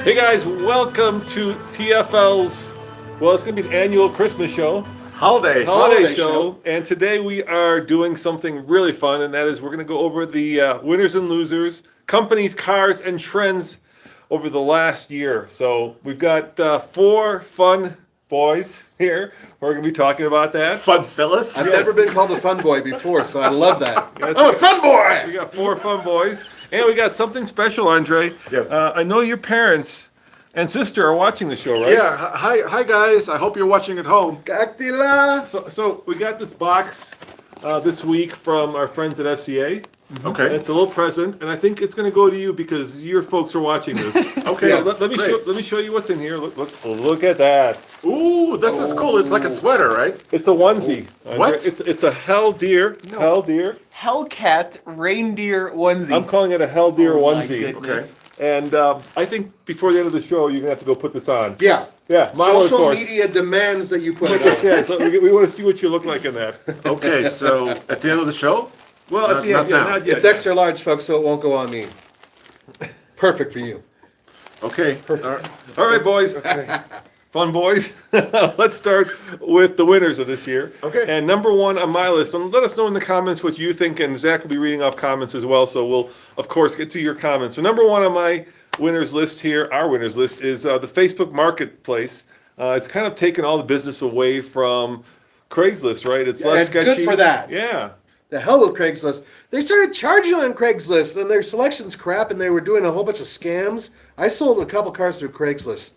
Hey guys, welcome to TFL's, well, it's going to be an annual Christmas show, holiday show. And today we are doing something really fun, and that is we're going to go over the winners and losers, companies, cars, and trends over the last year. So we've got four fun boys here. We're going to be talking about that. Fun Phyllis? I've never been called a fun boy before, so I love that. Yes, I'm a fun boy! We got four fun boys. And we got something special, Andre. Yes. I know your parents and sister are watching the show, right? Yeah, hi guys. I hope you're watching at home. Cactila! So we got this box this week from our friends at FCA. Okay. It's a little present, and I think it's going to go to you because your folks are watching this. Okay. So let me show you what's in here. Look at that. Ooh, this is cool. It's like a sweater, right? It's a onesie. Andre. What? It's a hell deer. Hellcat reindeer onesie. I'm calling it a hell deer Oh my onesie. goodness. And I think before the end of the show, you're going to have to go put this on. Yeah. Yeah, Milo, of Social course. media demands that you put it on. Yeah, so we want to see what you look like in that. Okay, so at the end of the show? Well, at the end, Not now. not yet. It's extra large, folks, so it won't go on me. Perfect for you. Okay. Perfect. All right, boys. Fun boys. Let's start with the winners of this year. Okay. And number one on my list, and let us know in the comments what you think, and Zach will be reading off comments as well, so we'll, of course, get to your comments. So number one on my winners list here, our winners list, is the Facebook Marketplace. It's kind of taken all the business away from Craigslist, right? It's less and good sketchy. for that. Yeah. The hell with Craigslist. They started charging on Craigslist, and their selection's crap, and they were doing a whole bunch of scams. I sold a couple cars through Craigslist.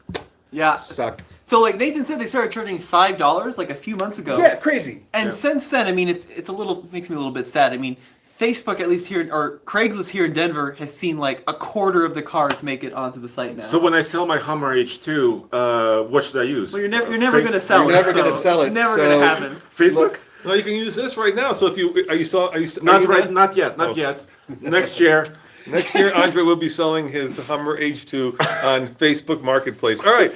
Yeah. Suck. So like Nathan said, they started charging $5 like a few months ago. Yeah, crazy. And since then, I mean, it's a little makes me a little bit sad. I mean, Facebook, at least here, or Craigslist here in Denver, has seen like a quarter of the cars make it onto the site now. So when I sell my Hummer H2, what should I use? well, you're never going to sell You're it. never gonna sell it, It's never so- going to happen. Facebook? No, you can use this right now. So if you are you Not you right. Not yet. Not yet. Next year. Next year, Andre will be selling his Hummer H2 on Facebook Marketplace. All right,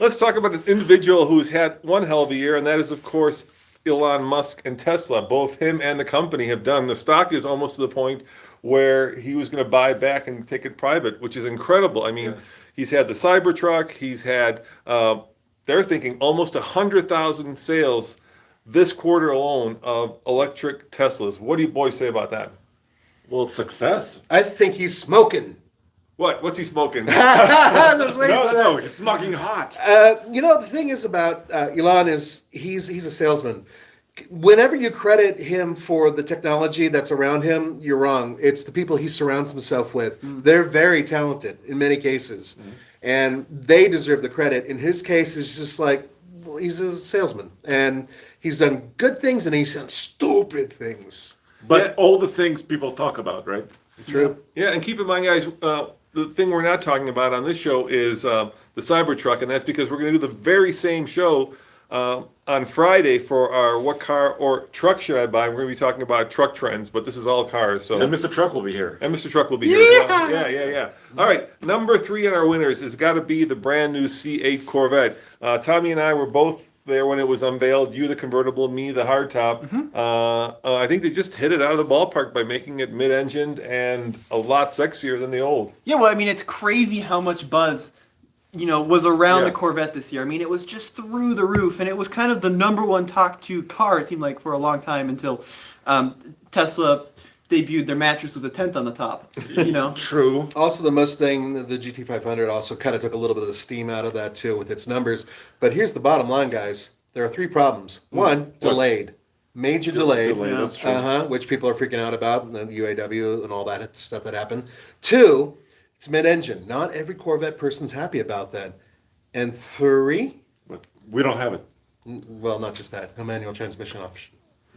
let's talk about an individual who's had one hell of a year, and that is, of course, Elon Musk and Tesla. Both him and the company have done. The stock is almost to the point where he was going to buy back and take it private, which is incredible. I mean, he's had the Cybertruck. He's had, they're thinking almost 100,000 sales this quarter alone of electric Teslas. What do you boys say about that? Well, success. I think he's smoking. What's he smoking? I was waiting for that. No, he's smoking hot. The thing is about Elon is he's a salesman. Whenever you credit him for the technology that's around him, you're wrong. It's the people he surrounds himself with. They're very talented in many cases, and they deserve the credit. In his case, it's just like, well, he's a salesman, and he's done good things and he's done stupid things. But all the things people talk about, right? True. Yeah, and keep in mind, guys, the thing we're not talking about on this show is the Cybertruck, and that's because we're going to do the very same show on Friday for our What Car or Truck Should I Buy? We're going to be talking about truck trends, but this is all cars. So And Mr. Truck will be here. and Mr. Truck will be here as well. Yeah. All right, number three on our winners has got to be the brand new C8 Corvette. Tommy and I were both there when it was unveiled. You the convertible, me the hardtop. I think they just hit it out of the ballpark by making it mid-engined and a lot sexier than the old. Yeah, well, I mean, it's crazy how much buzz, was around Yeah. the Corvette this year. I mean, it was just through the roof, and it was kind of the number one talked to car, it seemed like, for a long time until Tesla debuted their mattress with a tent on the top, True. Also, the Mustang, the GT500, also kind of took a little bit of the steam out of that too with its numbers. But here's the bottom line, guys. There are three problems. One, delayed. Major delayed. Delayed, that's true. Which people are freaking out about, and the UAW and all that stuff that happened. Two, it's mid-engine. Not every Corvette person's happy about that. And three, But we don't have it. well, not just that, no manual transmission option.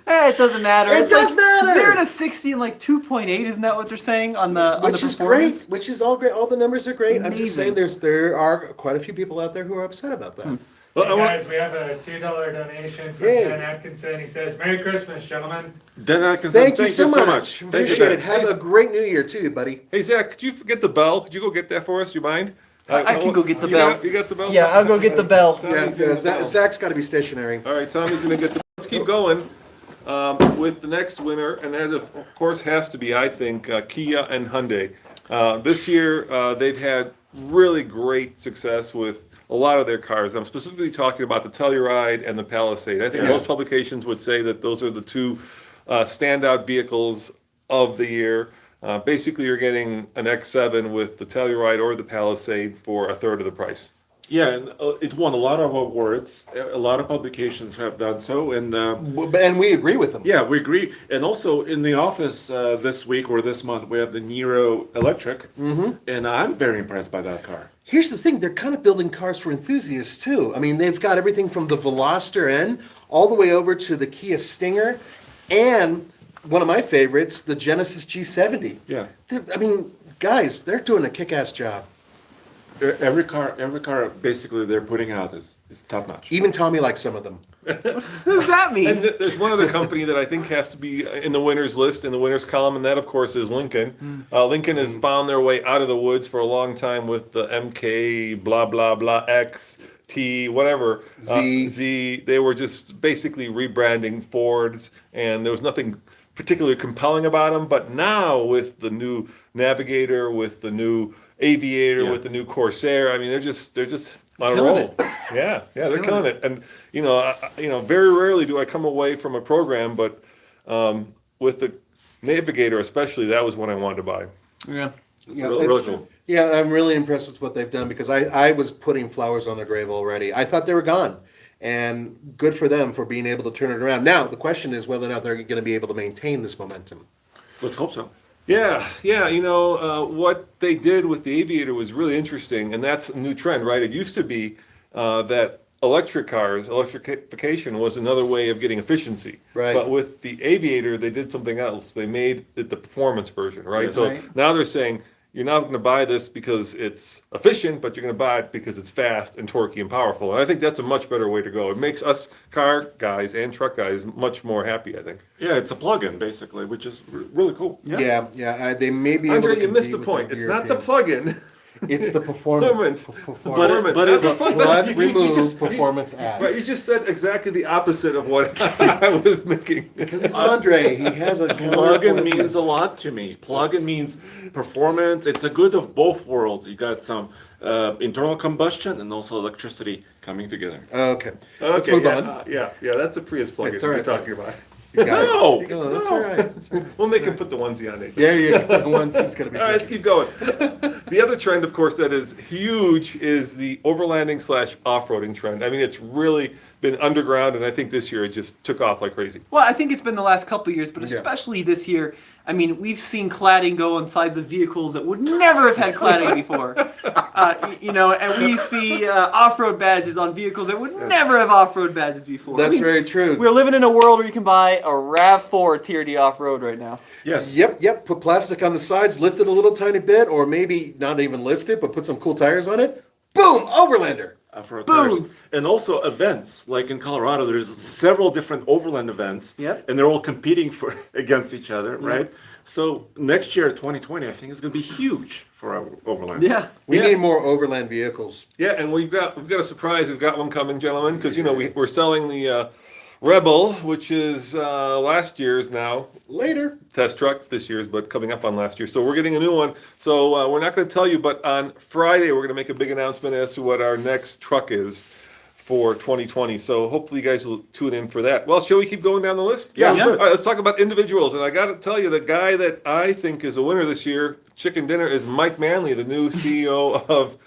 It doesn't matter. It It's does matter! 0 to 60 in like 2.8, isn't that what they're saying on the Which is performance? great. Which is all great. All the numbers are great. I'm just Amazing. saying there are quite a few people out there who are upset about that. Well, Hey I want- guys, we have a $2 donation from Yay. Ben Atkinson. He says, "Merry Christmas, gentlemen." Then I can Thank you so much. Thank you, Appreciate it. Ben. Have a great New Year too, buddy. Hey, Zach, could you forget the bell? Could you go get that for us? Do you mind? I can go get the You bell. You got the bell? Yeah, I'll go get the bell. Tommy's getting the bell. Zach's got to be stationary. All right, Tommy's going to get the. Let's keep going with the next winner, and that, of course, has to be, I think, Kia and Hyundai. This year, they've had really great success with a lot of their cars. I'm specifically talking about the Telluride and the Palisade. I think most publications would say that those are the two standout vehicles of the year. Basically, you're getting an X7 with the Telluride or the Palisade for a third of the price. Yeah, and it won a lot of awards. A lot of publications have done so, and And we agree with them. yeah, we agree. And also in the office this week or this month, we have the Nero Electric, and I'm very impressed by that car. Here's the thing, they're kind of building cars for enthusiasts too. I mean, they've got everything from the Veloster N all the way over to the Kia Stinger and one of my favorites, the Genesis G70. Yeah. I mean, guys, they're doing a kick-ass job. Every car, basically they're putting out is top notch. Even Tommy likes some of them. What does that mean? And there's one other company that I think has to be in the winners list, in the winners column, and that, of course, is Lincoln. Lincoln has found their way out of the woods for a long time with the MK, blah, blah, blah, X, T, whatever. Z. They were just basically rebranding Fords, and there was nothing particularly compelling about them. But now with the new Navigator, with the new Aviator, with the new Corsair, I mean, they're just on a Killing roll. Yeah, they're killing it. And very rarely do I come away from a program, but with the Navigator especially, that was one I wanted to buy. Yeah. Yeah, Really cool. Yeah, I'm really impressed with what they've done because I was putting flowers on their grave already. I thought they were gone. And good for them for being able to turn it around. Now, the question is whether or not they're going to be able to maintain this momentum. Let's hope so. Yeah. What they did with the Aviator was really interesting, and that's a new trend, right? It used to be that electric cars, electrification was another way of getting efficiency. Right. But with the Aviator, they did something else. They made it the performance version, right? Yes. So Right. now they're saying, you're not going to buy this because it's efficient, but you're going to buy it because it's fast and torquey and powerful. And I think that's a much better way to go. It makes us car guys and truck guys much more happy, I think. Yeah, it's a plug-in basically, which is really cool. Yeah, they may be able Andre, to you missed the compete point. with It's not the plug-in. It's the performance. Performance. but it- Not the Plug, you remove, just- performance add. Right, you just said exactly the opposite of what I was making. Because it's Andre, he has a Plug-in means a lot to me. Plug-in means performance. It's a good of both worlds. You got some internal combustion and also electricity coming together. Okay, let's move on. Yeah, that's a Prius plug-in It's all you're right. talking about. You got it. No! No, that's all right. That's all right. We'll make him put the onesie on it. There you go. The ones he's going to be. All right, let's keep going. The other trend, of course, that is huge is the overlanding / off-roading trend. I mean, it's really been underground, and I think this year it just took off like crazy. Well, I think it's been the last couple of years, but Yeah. especially this year. I mean, we've seen cladding go on sides of vehicles that would never have had cladding before. And we see off-road badges on vehicles that would never have off-road badges before. That's very true. We're living in a world where you can buy a RAV4 TRD off-road right now. Yes. Yep. Put plastic on the sides, lift it a little tiny bit, or maybe not even lift it, but put some cool tires on it. Boom, Overlander. Off-road Boom. tires. And also events, like in Colorado, there's several different overland events, Yep. and they're all competing against each other, right? So next year, 2020, I think is going to be huge for our overland. Yeah. We Yeah. need more overland vehicles. Yeah, and we've got a surprise. We've got one coming, gentlemen, because we're selling the Rebel, which is last year's now Later. test truck, this year's, but coming up on last year. So we're getting a new one. So we're not going to tell you, but on Friday we're going to make a big announcement as to what our next truck is for 2020. So hopefully you guys will tune in for that. Well, shall we keep going down the list? Yeah. All right, let's talk about individuals. And I got to tell you, the guy that I think is a winner this year, Chicken Dinner, is Mike Manley, the new CEO of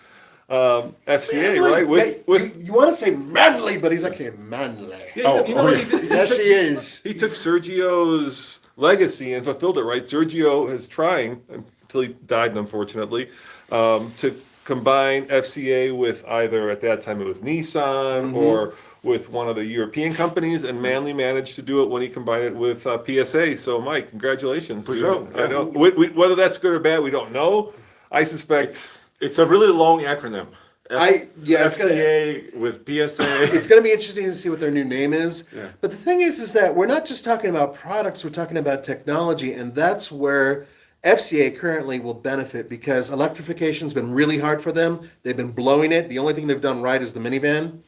FCA, right? You want to say manly, but he's actually manly. Yeah, you know what he did? Yes, he is. He took Sergio's legacy and fulfilled it, right? Sergio is trying, until he died, unfortunately, to combine FCA with either, at that time it was Nissan, or with one of the European companies, and Manley managed to do it when he combined it with PSA. So, Mike, congratulations. For sure. I know, whether that's good or bad, we don't know. I suspect... It's a really long acronym. It's gonna- FCA with PSA. It's going to be interesting to see what their new name is. Yeah. But the thing is that we're not just talking about products, we're talking about technology, and that's where FCA currently will benefit because electrification's been really hard for them. They've been blowing it. The only thing they've done right is the minivan.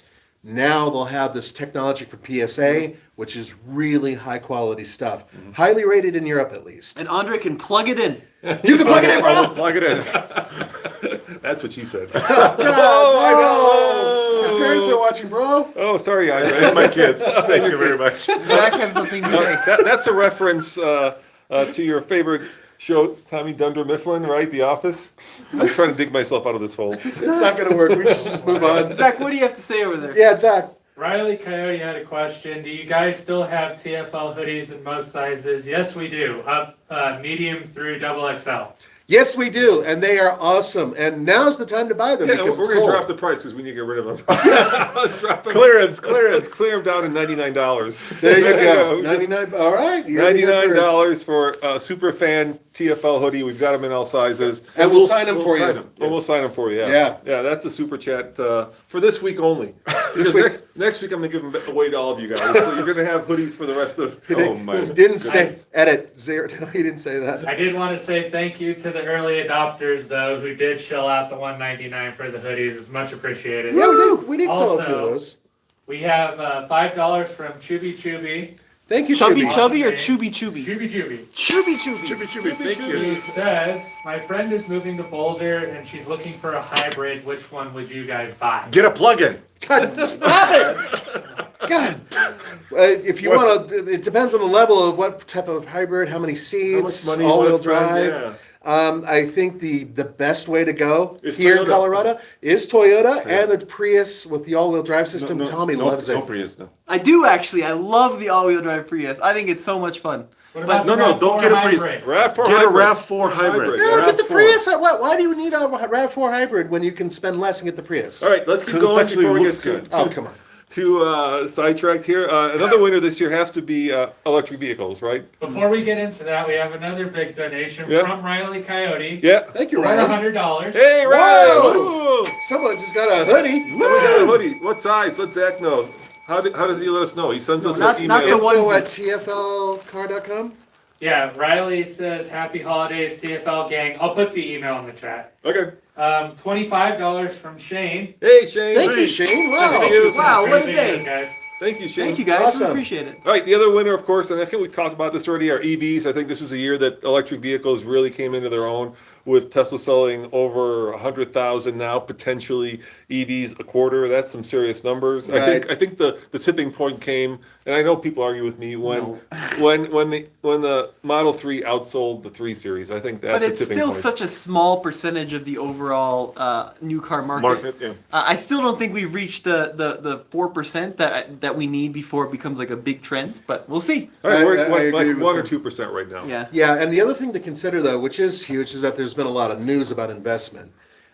Now they'll have this technology for PSA, which is really high quality stuff. Highly rated in Europe, at least. And Andre can plug it in. You can plug it in, I will plug it in. That's what she said. Oh, his parents are watching, bro. Oh, sorry, Andre. And my kids. Thank you very much. Zach has something to say. That's a reference to your favorite show, Tommy Dunder Mifflin, right? The Office. I'm trying to dig myself out of this hole. It's not going to work. We should just move on. Zach, what do you have to say over there? Yeah, Zach. Riley Coyote had a question. Do you guys still have TFL hoodies in most sizes? Yes, we do. Up medium through XXL. Yes, we do, and they are awesome. And now's the time to buy them Yeah, because we're it's going to cold. drop the price because we need to get rid of them. Let's drop them. Clearance. Let's clear them down to $99. There you go. Just 99. All right. you heard it here first. $99 for a super fan TFL hoodie. We've got them in all sizes. And we'll sign them for you. We'll sign them for you. Yeah. Yeah, that's a super chat for this week only. Because week. next week I'm going to give them away to all of you guys. So you're going to have hoodies for the rest of. Oh my. He didn't say edit zero. No, he didn't say that. I did want to say thank you to the early adopters, though, who did shell out the $199 for the hoodies. It's much appreciated. Yeah, we do. We did sell a few of Also- those. We have $5 from Chubby Chubby. Thank you, Chubby Chubby. Chubby or Chubby Chubby? Chubby Chubby. Chubby Chubby. Thank you. He says, my friend is moving to Boulder and she's looking for a hybrid. Which one would you guys buy? Get a plug-in. God, stop it! God. If you want to, it depends on the level of what type of hybrid, how many seats, money you all-wheel wanna spend, drive. yeah. I think the best way to go Is here in Toyota. Colorado is Toyota and the Prius with the all-wheel drive system. Tommy loves No it. Prius, no. I do actually. I love the all-wheel drive Prius. I think it's so much fun. What about no, the no, RAV4 don't get a Prius. hybrid? RAV4 Get a hybrid. RAV4 hybrid. No, get the RAV4. Prius. Why do you need a RAV4 hybrid when you can spend less and get the Prius? All right, let's keep 'Cause it going actually before we get looks too, good. Oh, come on. too sidetracked here. Another winner this year has to be electric vehicles, right? Before we get into that, we have another big donation Yeah. from Riley Coyote. Yeah. Thank you, For Ryan. $100. Hey, Ryan! Whoa! Woo! Someone just got a hoodie. We got a hoodie. What size? Let Zach know. How does he let us know? He sends us not- this email. not the one- Info at tflcar.com. Yeah, Riley says, happy holidays, TFL gang. I'll put the email in the chat. Okay. $25 from Shane. Hey, Shane. Thank you, Shane. Wow. Thank you. Wow, what a Great day. videos, guys. Thank you, Shane. Thank you guys. We Awesome. appreciate it. All right, the other winner, of course, and I think we talked about this already, are EVs. I think this was a year that electric vehicles really came into their own, with Tesla selling over 100,000 now, potentially EVs a quarter. That's some serious numbers. Right. I think the tipping point came, and I know people argue with me when the Model 3 outsold the 3 Series. I think that's But a it's tipping still point. such a small percentage of the overall new car market. Yeah. I still don't think we've reached the 4% that we need before it becomes like a big trend, but we'll see. All right, we're I at agree like with 1 or him. 2% right now. Yeah. Yeah, and the other thing to consider, though, which is huge, is that there's been a lot of news about investment.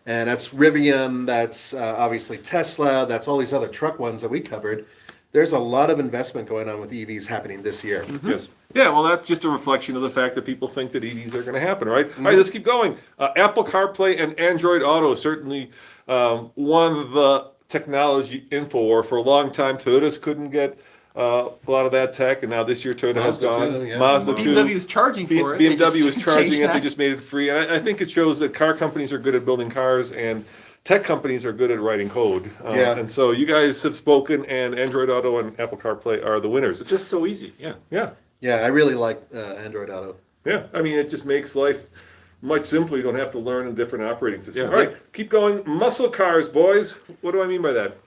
And that's Rivian, that's obviously Tesla, that's all these other truck ones that we covered. There's a lot of investment going on with EVs happening this year. Yes. Yeah, well, that's just a reflection of the fact that people think that EVs are going to happen, right? All right, let's keep going. Apple CarPlay and Android Auto certainly won the technology info war for a long time. Toyotas couldn't get a lot of that tech, and now this year Toyota has Mazda gone. too, yeah. Mazda too. BMW is charging for it. They BMW is just charging changed it. They that. just made it free, and I think it shows that car companies are good at building cars and tech companies are good at writing code. Yeah. And so you guys have spoken, and Android Auto and Apple CarPlay are the winners. It's just so easy. Yeah. Yeah. Yeah, I really like Android Auto. Yeah, I mean, it just makes life much simpler. You don't have to learn a different operating system. Yeah. All right, keep going. Muscle cars, boys. What do I mean by that?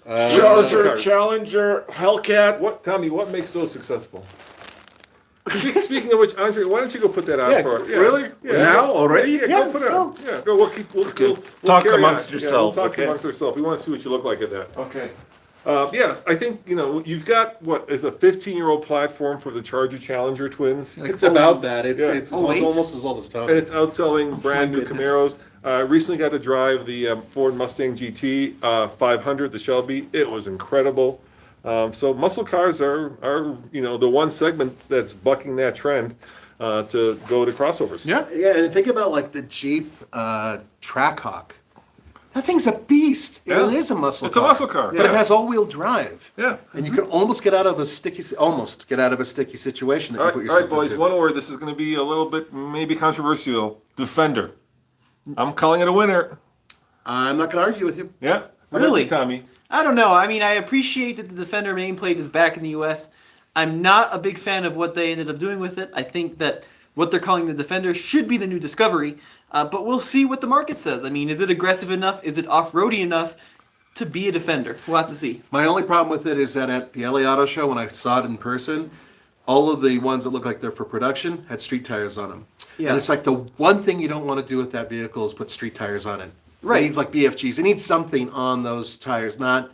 Charger, cars. Challenger, Hellcat. What, Tommy? What makes those successful? Speaking of which, Andre, why don't you go put that out Yeah, for? Really? Yeah. Now already? Yeah, go put it out. Yeah, go. We'll keep. We'll Talk carry amongst on. yourselves, Yeah, we'll talk okay? amongst ourselves. We want to see what you look like at that. Okay. Yes, I think you've got what is a 15-year-old platform for the Charger Challenger twins. It's about that. It's, Yeah. it's, Oh, wait. almost as old as Tom. And it's outselling brand new goodness. Camaros. Recently got to drive the Ford Mustang GT 500, the Shelby. It was incredible. So muscle cars are the one segment that's bucking that trend to go to crossovers. Yeah. Yeah, and think about like the Jeep Trackhawk. That thing's a beast. Yeah. It is a muscle It's a car. muscle car, But yeah. it has all-wheel drive. Yeah. And you can almost get out of a sticky situation that All you put right, yourself boys. into. One word. This is going to be a little bit maybe controversial. Defender. I'm calling it a winner. I'm not going to argue with you. Yeah. Really? Tommy. I don't know. I mean, I appreciate that the Defender nameplate is back in the U.S. I'm not a big fan of what they ended up doing with it. I think that what they're calling the Defender should be the new Discovery. But we'll see what the market says. I mean, is it aggressive enough? Is it off-roady enough to be a defender? We'll have to see. My only problem with it is that at the LA Auto Show, when I saw it in person, all of the ones that look like they're for production had street tires on them. Yeah. And it's like the one thing you don't want to do with that vehicle is put street tires on it. Right. It needs like BFGs. It needs something on those tires, not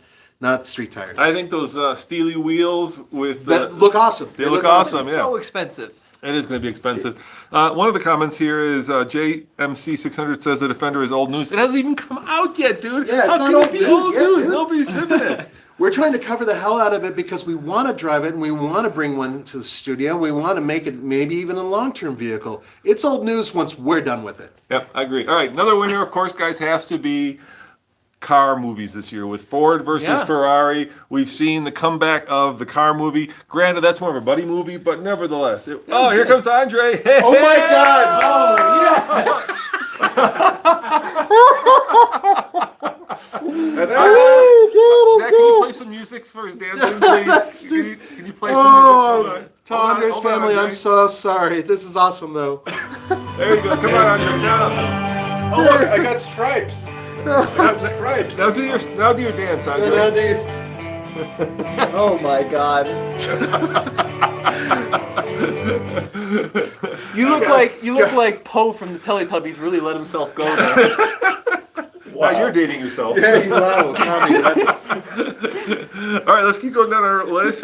street tires. I think those steely wheels with the, that look awesome. they look awesome. It's Yeah, so expensive. it is going to be expensive. One of the comments here is JMC600 says the Defender is old news. It hasn't even come out yet, dude. Yeah, it's How not can old it be news old yet, news? dude. Nobody's driven it. We're trying to cover the hell out of it because we want to drive it and we want to bring one to the studio. We want to make it maybe even a long-term vehicle. It's old news once we're done with it. Yep, I agree. All right, another winner, of course, guys, has to be car movies this year with Ford versus Yeah. Ferrari. We've seen the comeback of the car movie. Granted, that's more of a buddy movie, but nevertheless. Oh, here comes Andre. Hey, Oh my God! Zach, can you play some music for his dancing, please? Can you play some music? Hold on. To Hold on, Andre's hold on, family, Andre. I'm so sorry. This is awesome, though. There you go. Come on, Andre. Now, Oh, look, I got stripes. I got stripes. now do your dance, Andre. Oh my God. You look like Poe from the Teletubbies really let himself go there. Now you're dating yourself. Yeah, you are. Tommy, that's... All right, let's keep going down our list.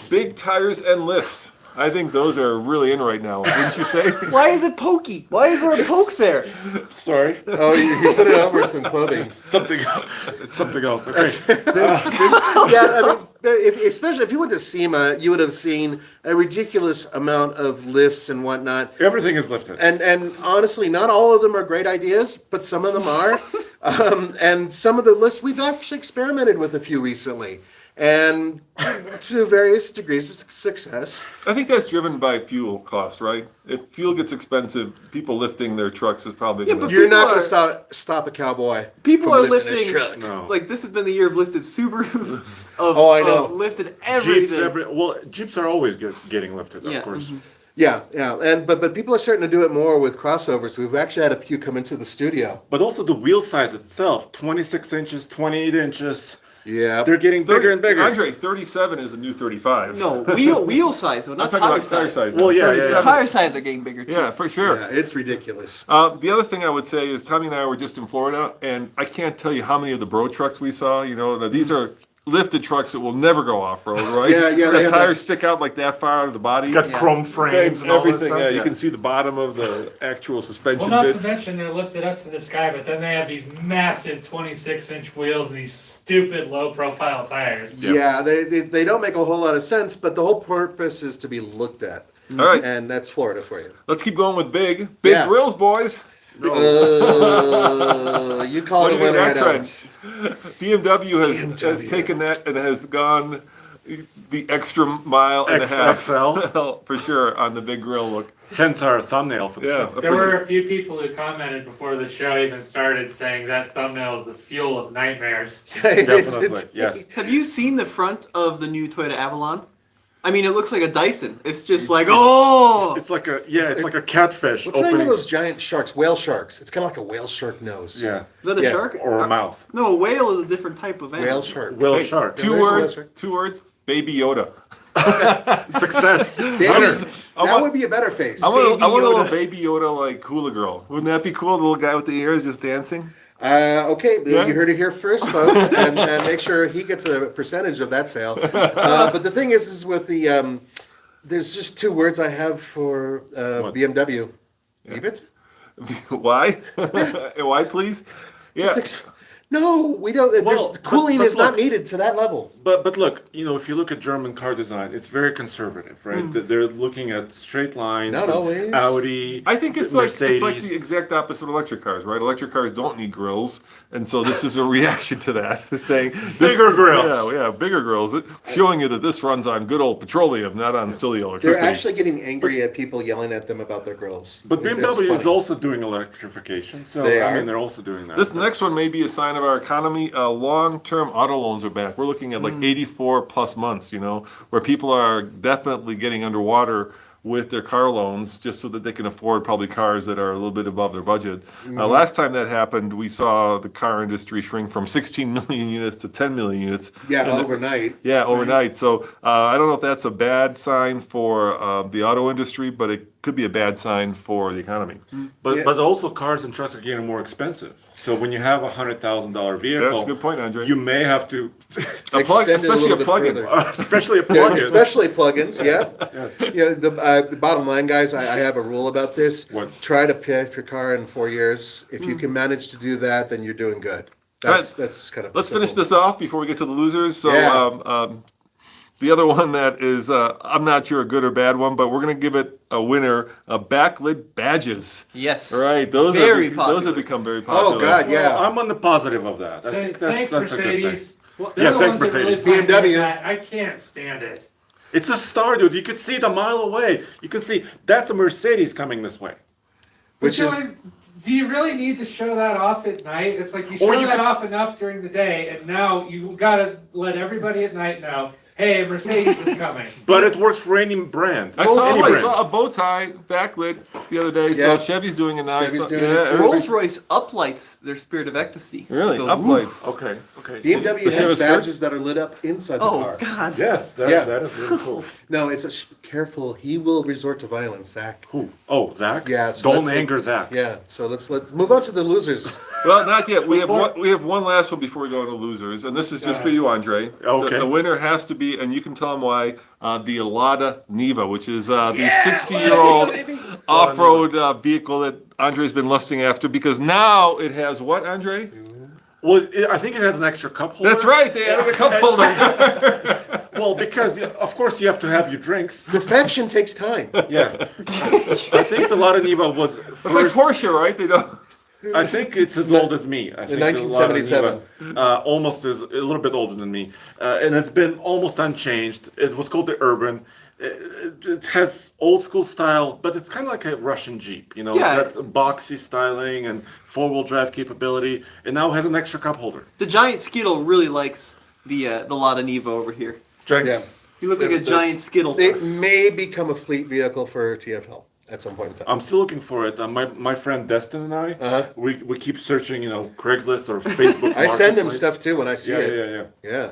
Big tires and lifts. I think those are really in right now. Wouldn't you say? Why is it pokey? Why is there a poke there? Sorry. Oh, you put it over some clothing. Something. It's something else. Okay. Yeah, I mean, especially if you went to SEMA, you would have seen a ridiculous amount of lifts and whatnot. Everything is lifted. And honestly, not all of them are great ideas, but some of them are. And some of the lifts, we've actually experimented with a few recently. And to various degrees of success. I think that's driven by fuel cost, right? If fuel gets expensive, people lifting their trucks is probably Yeah, gonna- but You're not People going are- to stop a cowboy. People from are lifting his lifting. truck. No. Like this has been the year of lifted Subarus. Of, Oh, I know. of lifted everything. Jeeps are always getting lifted, Yeah, of course. mhm. Yeah, and but people are starting to do it more with crossovers. We've actually had a few come into the studio. But also the wheel size itself, 26 inches, 28 inches. Yeah, They're getting bigger and bigger. Andre, 37 is a new 35. No, wheel size, so I'm not talking tire about tire size. size. Well, yeah, 37. Tire size are getting bigger too. Yeah, for sure. yeah, it's ridiculous. The other thing I would say is Tommy and I were just in Florida, and I can't tell you how many of the bro trucks we saw. You know, these are lifted trucks that will never go off road, right? Yeah, The they have tires stick out like that far out of the body. Got Yeah. chrome frames and all that Everything. stuff. Yeah, you can see the bottom of the actual Well, suspension not bits. to mention they're lifted up to the sky, but then they have these massive 26-inch wheels and these stupid low-profile tires. Yeah, they don't make a whole lot of sense, but the whole purpose is to be looked at. All right, And that's Florida for you. let's keep going with big Yeah. grills, boys. You call What it do a you think winner, I of that don't. trend? BMW has taken that and has gone the extra mile and a half XXL. for sure on the big grill look. Hence our thumbnail for the Yeah, show. There were a few people who commented before the show even started saying that thumbnail is the fuel of nightmares. Definitely, yes. Have you seen the front of the new Toyota Avalon? I mean, it looks like a Dyson. It's just like, oh! It's like a catfish What's the name opening. of those giant sharks? Whale sharks. It's kind of like a whale shark nose. Yeah, Is that a Yeah. shark? or a mouth. No, a whale is a different type of animal. Whale shark. Whale Hey, shark. Two there's words. the answer. 2 words. Baby Yoda. Success. Baby, Hunter. that want- would be a better face. I want Baby a little Yoda. Baby Yoda like hula girl. Wouldn't that be cool? The little guy with the ears just dancing. Okay, Yeah. you heard it here first, folks, and make sure he gets a percentage of that sale. But the thing is with the, there's just 2 words I have for BMW. Leave it? Why? Why, please? Yeah. Just no, we don't. Well, There's cooling but is not look. needed to that level. But look, if you look at German car design, it's very conservative, right? They're looking at straight lines. Not always. Audi. I think it's Mercedes. like the exact opposite of electric cars, right? Electric cars don't need grills, and so this is a reaction to that, saying this, Bigger grills. Yeah, bigger grills, showing you that this runs on good old petroleum, not on silly They're electricity. actually getting angry at people yelling at them about their grills. But That's BMW is funny. also doing electrification, so They I are. mean they're also doing that. This next one may be a sign of our economy. Long-term auto loans are back. We're looking at like 84 plus months, where people are definitely getting underwater with their car loans just so that they can afford probably cars that are a little bit above their budget. Last time that happened, we saw the car industry shrink from 16 million units to 10 million units. Yeah, And overnight. yeah, overnight. So I don't know if that's a bad sign for the auto industry, but it could be a bad sign for the economy. But Yeah. but also cars and trucks are getting more expensive. So when you have $100,000 vehicle, That's a good point, Andre. you may have to, A plug, Extend it a especially little a bit plug-in. further. especially a Yeah, plug-in. especially plugins, yeah. Yeah, the bottom line, guys, I have a rule about this. What? Try to pay off your car in 4 years. If you can manage to do that, then you're doing good. That's kind of Let's finish simple. this off before we get to the losers. So Yeah. the other one that is, I'm not sure a good or bad one, but we're going to give it a winner, backlit badges. Yes. All right, those Very those popular. have become very popular. Oh, God, Well, yeah. I'm on the positive of that. I think Thanks, that's a good thing. Mercedes. Yeah, They're the thanks, ones that really Mercedes. signed me BMW. that. I can't stand it. It's a star, dude. You could see it a mile away. You can see that's a Mercedes coming this way. Which But is do you really need to show that off at night? It's like you Or show you that could- off enough during the day, and now you gotta let everybody at night know, hey, Mercedes is coming. But it works for any brand. I Any brand. saw a bow tie backlit the other day. Yeah. So Chevy's doing it now. I Chevy's saw- doing it yeah, too. everybody- Rolls-Royce uplights their Spirit of Ecstasy. Really, So, uplights. Okay. BMW Does she have a has skirt? badges that are lit up inside the Oh car. God. Yes, Yeah. that is really cool. No, it's careful. He will resort to violence, Zach. Who? Oh, Zach? Yeah, so Don't that's anger Zach. Yeah, so let's move on to the losers. Well, not yet. We have one last one before we go to losers, and this is just for you, Andre. Okay. The winner has to be, and you can tell them why. The Lada Niva, which is the 60-year-old off-road vehicle that Andre's been lusting after, because now it has what, Andre? Well, I think it has an extra cup holder. That's right. They added a cup holder. Well, because of course you have to have your drinks. Perfection takes time. Yeah. I think the Lada Niva was It's like first. Porsche, right? They don't. I think it's as old as me. I think the Lada 1977. Niva, almost is a little bit older than me, and it's been almost unchanged. It was called the Urban. It has old school style, but it's kind of like a Russian Jeep. You know, Yeah. that's boxy styling and 4-wheel drive capability, and now has an extra cup holder. The giant Skittle really likes the Lada Niva over here. Drinks. You look like a giant Skittle. It may become a fleet vehicle for TFL at some point in time. I'm still looking for it. My friend Destin and I, Uh-huh. we keep searching, Craigslist or Facebook. I send him Marketplace. stuff too when I see Yeah, it. yeah. Yeah.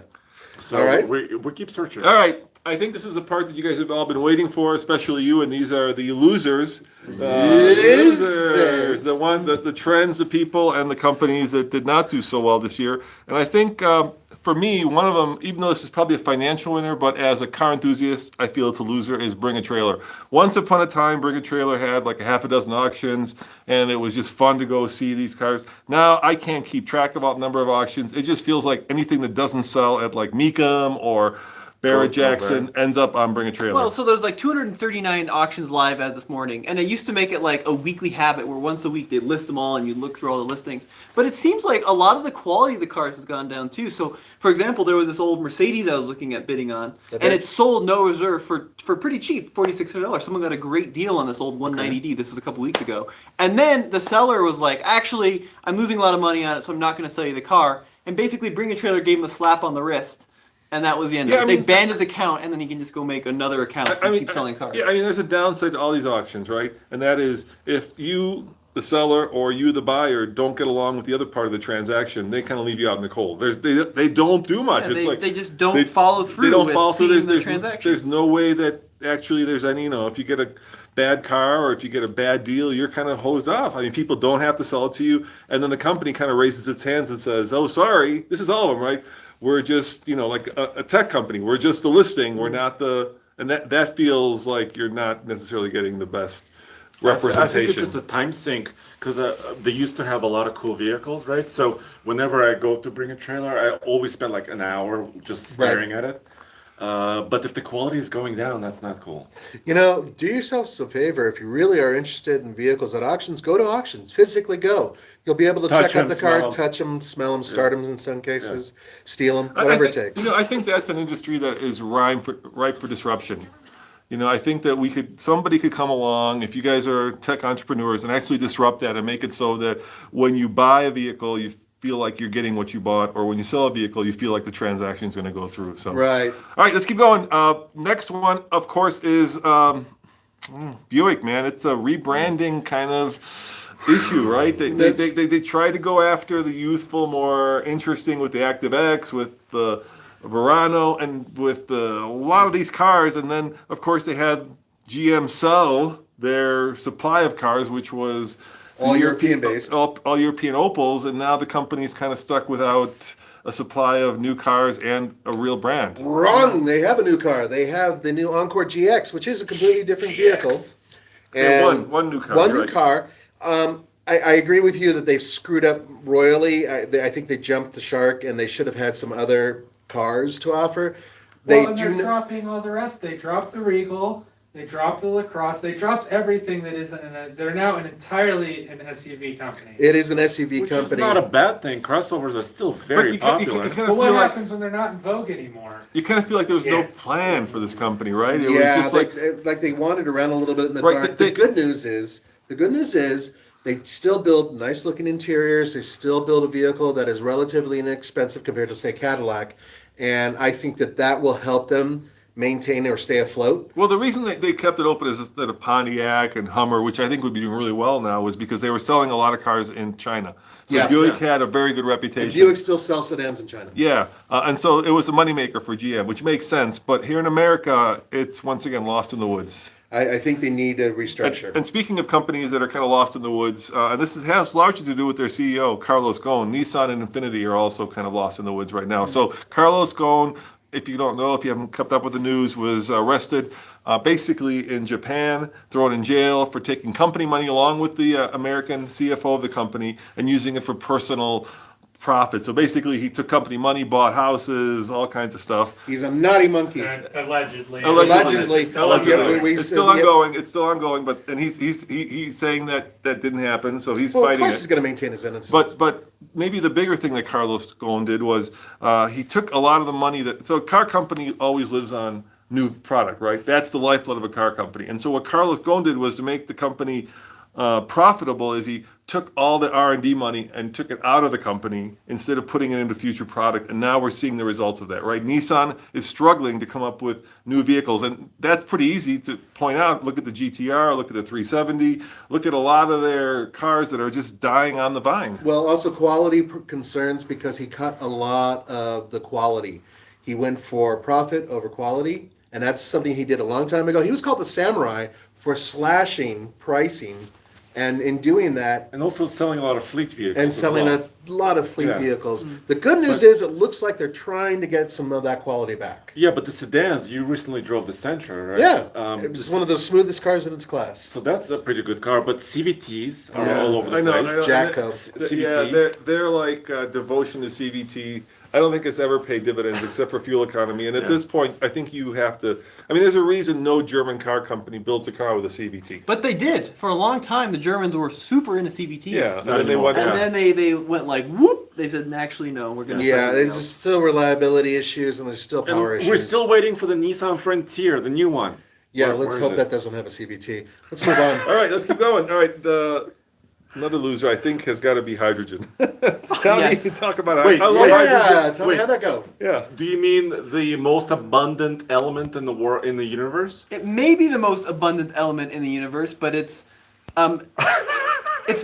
So All right. we keep searching. All right. I think this is a part that you guys have all been waiting for, especially you, and these are the losers. Losers. The trends, the people, and the companies that did not do so well this year. And I think for me, one of them, even though this is probably a financial winner, but as a car enthusiast, I feel it's a loser, is Bring a Trailer. Once upon a time, Bring a Trailer had like a half a dozen auctions, and it was just fun to go see these cars. Now, I can't keep track of all the number of auctions. It just feels like anything that doesn't sell at like Mecum or Barrett Jackson ends up on Bring a Trailer. Well, so there's like 239 auctions live as this morning, and it used to make it like a weekly habit where once a week they'd list them all and you'd look through all the listings. But it seems like a lot of the quality of the cars has gone down too. So, for example, there was this old Mercedes I was looking at bidding on, and it sold no reserve for pretty cheap, $4,600. Someone got a great deal on this old 190D. This was a couple weeks ago. And then the seller was like, actually, I'm losing a lot of money on it, so I'm not going to sell you the car. And basically, Bring a Trailer gave him a slap on the wrist. And that was the end Yeah, of it. I They mean- banned his account, and then he can just go make another account and keep selling cars. Yeah, I mean, there's a downside to all these auctions, right? And that is if you, the seller, or you, the buyer, don't get along with the other part of the transaction, they kind of leave you out in the cold. They don't do much. Yeah, it's like they just don't follow through They don't with follow through. seeing the There's transaction. There's no way that actually there's any. If you get a bad car or if you get a bad deal, you're kind of hosed off. I mean, people don't have to sell it to you, and then the company kind of raises its hands and says, "Oh, sorry, this is all of them, right? We're just, like a tech company. We're just the listing. We're not the," and that feels like you're not necessarily getting the best representation. I think it's just a time sink because they used to have a lot of cool vehicles, right? So whenever I go to Bring a Trailer, I always spend like an hour just staring at it. But if the quality is going down, that's not cool. Do yourselves a favor. If you really are interested in vehicles at auctions, go to auctions. Physically go. You'll be able to Touch check out them, the car, smell 'em. touch them, smell them, start them in some cases, steal them, I whatever think, it takes. I think that's an industry that is ripe for disruption. I think that somebody could come along, if you guys are tech entrepreneurs, and actually disrupt that and make it so that when you buy a vehicle, you feel like you're getting what you bought, or when you sell a vehicle, you feel like the transaction is going to go through. So, Right. all right, let's keep going. Next one, of course, is Buick, man, it's a rebranding kind of issue, right? They try to go after the youthful, more interesting with the Active X, with the Verano, and with a lot of these cars. And then, of course, they had GM sell their supply of cars, which was All European based. all European Opals, and now the company's kind of stuck without a supply of new cars and a real brand. Wrong. They have a new car. They have the new Encore GX, which is a completely different vehicle. Yeah, And one new car. One new right. car. I agree with you that they've screwed up royally. I think they jumped the shark, and they should have had some other cars to offer. They Well, and they're dropping all the rest. They dropped the Regal. They dropped the Lacrosse. They dropped everything that isn't they're now entirely an SUV company. It is an SUV Which company. is not a bad thing. Crossovers are still very you kind popular. of But what feel like happens when they're not in vogue anymore? you kind of feel like there was no Yeah. plan for this company, right? It Yeah, was just like they wandered around a little bit in the Right, dark. they- The good news is they still build nice looking interiors. They still build a vehicle that is relatively inexpensive compared to say Cadillac, and I think that will help them maintain or stay afloat. Well, the reason they kept it open is that a Pontiac and Hummer, which I think would be doing really well now, was because they were selling a lot of cars in China. So Yeah. Buick had a very good reputation. Buick still sells sedans in China. Yeah, and so it was a moneymaker for GM, which makes sense. But here in America, it's once again lost in the woods. I think they need a restructure. And speaking of companies that are kind of lost in the woods, and has largely to do with their CEO, Carlos Ghosn, Nissan and Infiniti are also kind of lost in the woods right now. So Carlos Ghosn, if you don't know, if you haven't kept up with the news, was arrested basically in Japan, thrown in jail for taking company money along with the American CFO of the company and using it for personal profit. So basically he took company money, bought houses, all kinds of stuff. He's a naughty monkey. Allegedly. Allegedly. Allegedly. Yeah, we It's said- still yeah. ongoing. It's still ongoing, but and he's saying that didn't happen, so he's Well, of fighting course it. he's going to maintain his innocence. But maybe the bigger thing that Carlos Ghosn did was he took a lot of the money so a car company always lives on new product, right? That's the lifeblood of a car company. And so what Carlos Ghosn did was to make the company profitable is he took all the R&D money and took it out of the company instead of putting it into future product. And now we're seeing the results of that, right? Nissan is struggling to come up with new vehicles. And that's pretty easy to point out. Look at the GTR, look at the 370, look at a lot of their cars that are just dying on the vine. Well, also quality concerns because he cut a lot of the quality. He went for profit over quality, and that's something he did a long time ago. He was called the samurai for slashing pricing, and in doing that, And also selling a lot of fleet vehicles. and as selling well. a lot of fleet Yeah. vehicles. The good news is it looks like they're trying to get some of that quality back. Yeah, but the sedans, you recently drove the Sentra, right? Yeah, it was one of the smoothest cars in its class. So that's a pretty good car, but CVTs are Yeah. all over the I know, place. I know. Jacko. Yeah, they're like devotion to CVT. I don't think it's ever paid dividends except for fuel economy. And at this point, I think you have to. I mean, there's a reason no German car company builds a car with a CVT. But they did. For a long time, the Germans were super into CVTs. Yeah, and Not then they anymore. went. And Yeah. then they went like, whoop. They said, actually, no, we're going to Yeah, there's just still reliability issues and there's still And power issues. we're still waiting for the Nissan Frontier, the new one. Yeah, Where- let's where hope is that it? doesn't have a CVT. Let's move on. All right, let's keep going. All right, another loser I think has got to be hydrogen. Tell Yes. me, talk about Wait, I love Yeah, hydrogen. tell me Wait. how'd that go? Yeah. Do you mean the most abundant element in the in the universe? It may be the most abundant element in the universe, but it's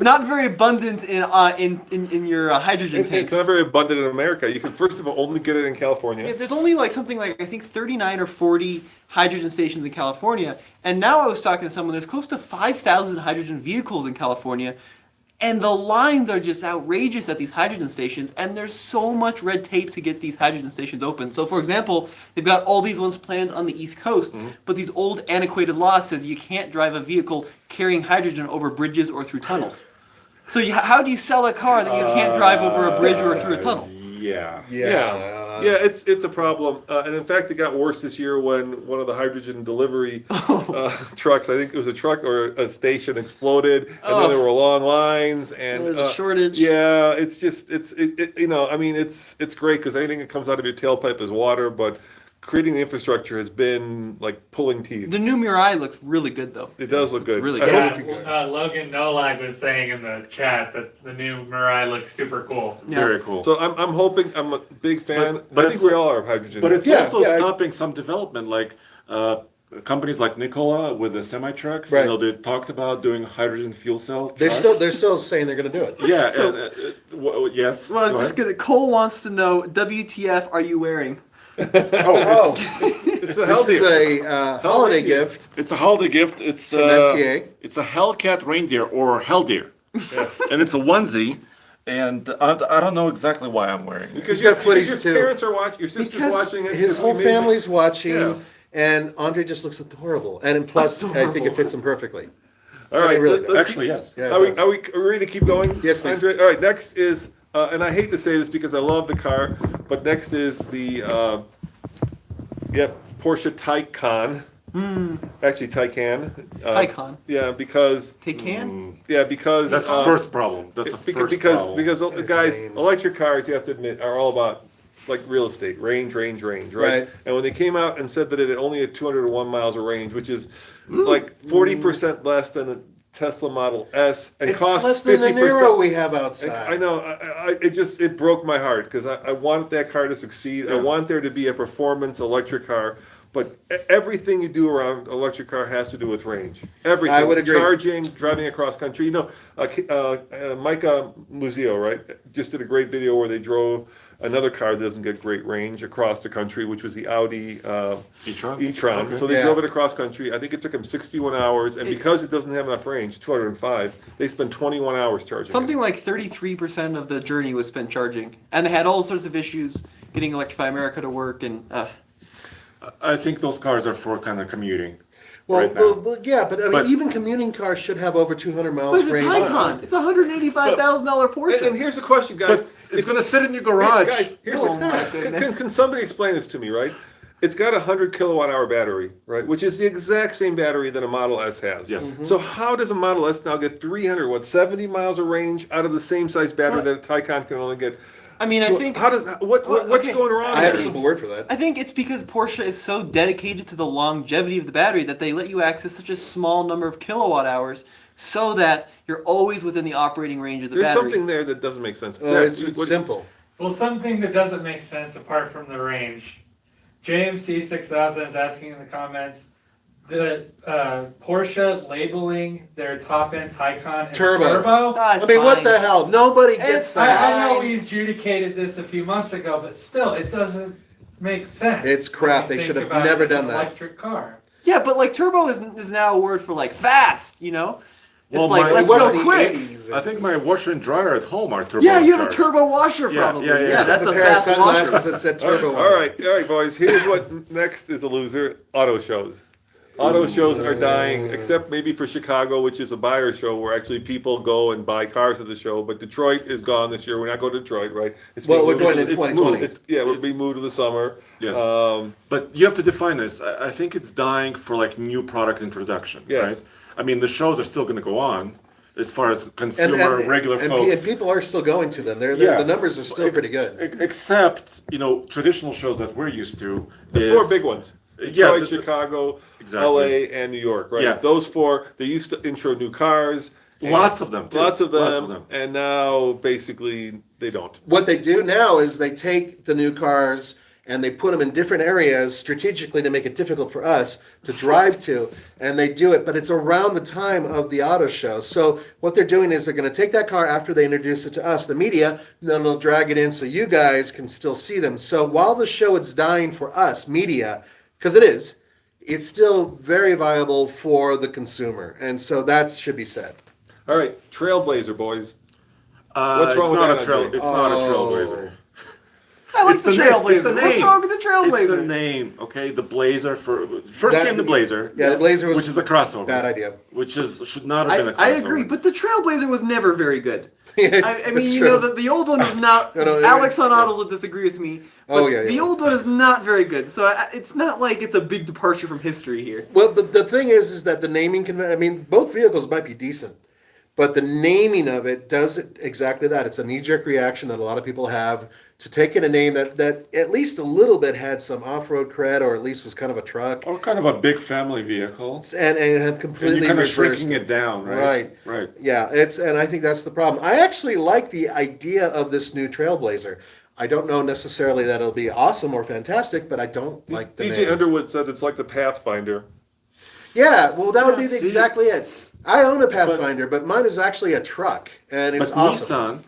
not very abundant in your hydrogen tanks. It's not very abundant in America. You can first of all only get it in California. Yeah, there's only like something like I think 39 or 40 hydrogen stations in California, and now I was talking to someone. There's close to 5,000 hydrogen vehicles in California, and the lines are just outrageous at these hydrogen stations. And there's so much red tape to get these hydrogen stations open. So, for example, they've got all these ones planned on the East Coast, but these old antiquated laws says you can't drive a vehicle carrying hydrogen over bridges or through tunnels. So how do you sell a car that you can't drive over a bridge or through a tunnel? Yeah. Yeah, it's a problem, and in fact, it got worse this year when one of the hydrogen delivery trucks, I think it was a truck or a station, exploded, and then there were long lines, and There's a shortage. Yeah, it's just I mean, it's great because anything that comes out of your tailpipe is water, but creating the infrastructure has been like pulling teeth. The new Mirai looks really good, though. It does look It's good. really I good. hope- Logan Nolag was saying in the chat that the new Mirai looks super cool. Yeah. Very cool. So I'm hoping. I'm a big fan. But I think it's- we all are of hydrogen. But it's Yeah, also yeah. stopping some development. Like companies like Nikola with the semi trucks, Right. they talked about doing hydrogen fuel cell. They're trucks. still saying they're going to do it. Yeah. So- Yes. Well, it's go just ahead. gonna. Cole wants to know, WTF are you wearing? Oh, It's a this healthy. is a holiday gift. It's a holiday gift. It's From SCA. It's a Hellcat reindeer or Helldeer, and it's a onesie. And I don't know exactly why I'm wearing it. Because He's got footies, your too. parents are watching, your sister's Because watching it. his you whole made- family's watching, Yeah. and Andre just looks adorable. And plus, I think Adorable. it fits him perfectly. All right, It really let's does. Actually, yes. Yeah, it Are we, does. are we ready to keep going? Yes, please. Andre? All right, next is, and I hate to say this because I love the car, but next is the, Porsche Taycan. Actually, Taycan. Taycan. Yeah, because, Taycan? because. That's the first problem. That's the first problem. Because the guys, names. electric cars, you have to admit, are all about like real estate, range, right? Right. And when they came out and said that it only had 201 miles of range, which is like 40% less than a Tesla Model S, and It's costs less than the 50%. Nero we have outside. I know. It broke my heart because I wanted that car to succeed. I Yeah. want there to be a performance electric car, but everything you do around electric car has to do with range. Everything. I would agree. Charging, driving across country. Micah Muzio, right, just did a great video where they drove another car that doesn't get great range across the country, which was the Audi e-tron. e-tron. Okay. So they Yeah. drove it across country. I think it took them 61 hours, and because it doesn't have enough range, 205, they spent 21 hours charging. Something it. like 33% of the journey was spent charging. And they had all sorts of issues getting Electrify America to work. And I think those cars are for kind of commuting. Well, right now. yeah, but I mean, But- even commuting cars should have over 200 but miles it's a range. Taycan. It's a $185,000 Porsche. And here's the question, guys. But it's going to sit in your garage. Guys, here's Oh my can, goodness. can somebody explain this to me, right? It's got a 100 kilowatt hour battery, right? Which is the exact same battery that a Model S has. Yes. So how does a Model S now get 70 miles of range out of the same size battery that a Taycan can only get? I mean, I think How does what's okay. going wrong? I have a there? simple word for that. I think it's because Porsche is so dedicated to the longevity of the battery that they let you access such a small number of kilowatt hours so that you're always within the operating range of the There's battery. something there that doesn't make sense. It's Zach, what- simple. Well, something that doesn't make sense apart from the range. JMC 6000 is asking in the comments, the Porsche labeling their top-end Taycan as Turbo. turbo. Ah, it's I mean, what fine. the hell? Nobody gets It's- that. I know Fine. we adjudicated this a few months ago, but still, it doesn't make sense. It's crap. when They you should think have about it never as an done that. Electric car. Yeah, but like turbo is now a word for like fast, you know? It's Well, like, my- let's It wasn't go the quick. 80s. I think my washer and dryer at home are turbo. Yeah, you have a turbo washer Yeah, probably. yeah, yeah. That's a a pair of fast sunglasses washer. that said turbo. All right, boys. Here's what next is a loser: auto shows. Auto shows are dying, except maybe for Chicago, which is a buyer show where actually people go and buy cars at the show. But Detroit is gone this year. We're not going to Detroit, right? It's Well, being we're moved- going in it's 2020. moved. We're being moved to the summer. Yes. Um, But you have to define this. I think it's dying for like new product introduction, Yes. right? I mean, the shows are still going to go on as far as consumer, regular and folks. people are still going to them. Yeah. The numbers are still pretty good. Except, traditional shows that we're used to. the is, four big ones: Yeah, Detroit, Chicago, Exactly. LA, and New York. Right? Yeah. Those four. They used to intro new cars. and Lots of them. too. Lots of them. And now basically they don't. What they do now is they take the new cars and they put them in different areas strategically to make it difficult for us to drive to, and they do it, but it's around the time of the auto show. So what they're doing is they're going to take that car after they introduce it to us, the media, and then they'll drag it in so you guys can still see them. So while the show is dying for us, media, because it is, it's still very viable for the consumer, and so that should be said. All right, Trailblazer, boys. What's What's wrong it's with not that, a trail. Andre? It's not a Oh. trailblazer. I like It's the the name. Trailblazer. It's the What's name. wrong with the It's the Trailblazer? name, okay? The Blazer first That- came the Blazer. Yeah, the Blazer was which is a crossover. bad idea. Which should not have been a crossover. I agree, but the Trailblazer was never very good. I mean, It's you true. know, the old one is not. No, Alex on yes. Autos will disagree with me. But Oh, yeah, the yeah. old one is not very good. So it's not like it's a big departure from history here. Well, the thing is that the naming I mean, both vehicles might be decent, but the naming of it does exactly that. It's a knee-jerk reaction that a lot of people have to take in a name that at least a little bit had some off-road cred, or at least was kind of a truck, Or kind of a big family vehicle. and have And completely you're kind of reversed shrinking it down, right? Right. Right. Yeah, and I think that's the problem. I actually like the idea of this new Trailblazer. I don't know necessarily that it'll be awesome or fantastic, but I don't like the DJ name. Underwood says it's like the Pathfinder. Yeah, well, that would be see. exactly it. I own a Pathfinder, but mine is actually a truck, and it's But awesome.